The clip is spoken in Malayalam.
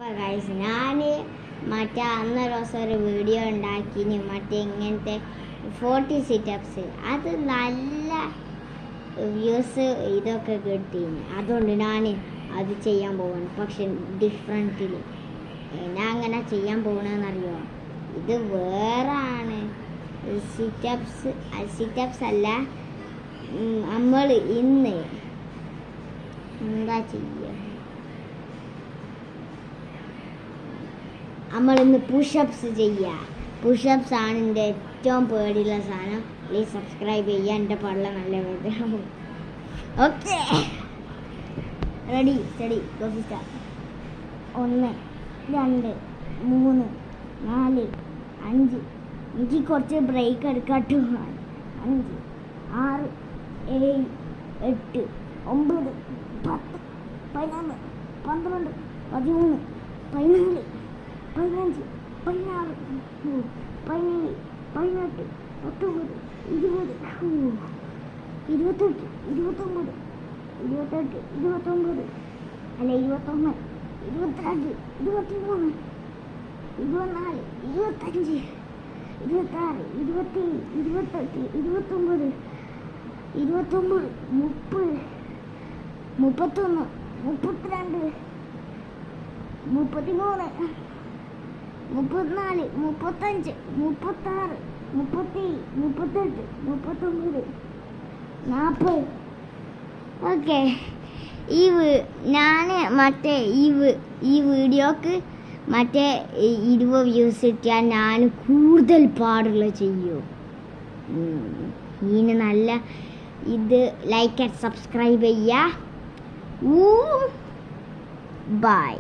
അപ്പോൾ ഗൈസ് ഞാൻ മറ്റേ അന്നൊരു ദിവസം ഒരു വീഡിയോ ഉണ്ടാക്കിന് മറ്റേ ഇങ്ങനത്തെ 40 സിറ്റപ്സ് അത് നല്ല വ്യൂസ് ഇതൊക്കെ കിട്ടീന്. അതുകൊണ്ട് ഞാൻ അത് ചെയ്യാൻ പോവാണ്. പക്ഷെ ഡിഫറൻറ്റിൽ ഞാൻ അങ്ങനെ ചെയ്യാൻ പോകണമെന്നറിയോ, ഇത് വേറെ ആണ്. സിറ്റപ്സ് അല്ല, നമ്മൾ ഇന്ന് എന്താ ചെയ്യുക, നമ്മളിന്ന് പുഷപ്സ് ചെയ്യുക. പുഷപ്സ് ആണ് എൻ്റെ ഏറ്റവും പേടിയുള്ള സാധനം. പ്ലീസ് സബ്സ്ക്രൈബ് ചെയ്യുക, എൻ്റെ പള്ള നല്ല വേദന. Okay, ready steady coffee star. 1 2 3 4 5. എനിക്ക് കുറച്ച് ബ്രേക്ക് എടുക്കാട്ടോ. 5 6 7 8 9 10 11 12 13 14 15 16 17 18 19 20 28 29 അല്ല 21 22 23 24 25 26 27 28 29 30 31 32 33 34 35 36 37 38 39 40. ഓക്കെ, ഞാൻ മറ്റേ ഈ വീഡിയോക്ക് മറ്റേ 20 വ്യൂസ് കിട്ടിയാൽ ഞാൻ കൂടുതൽ പാടുള്ള ചെയ്യും. ഇതിന് നല്ല ഇത് ലൈക്ക് ആൻഡ് സബ്സ്ക്രൈബ് ചെയ്യുക. ബൈ.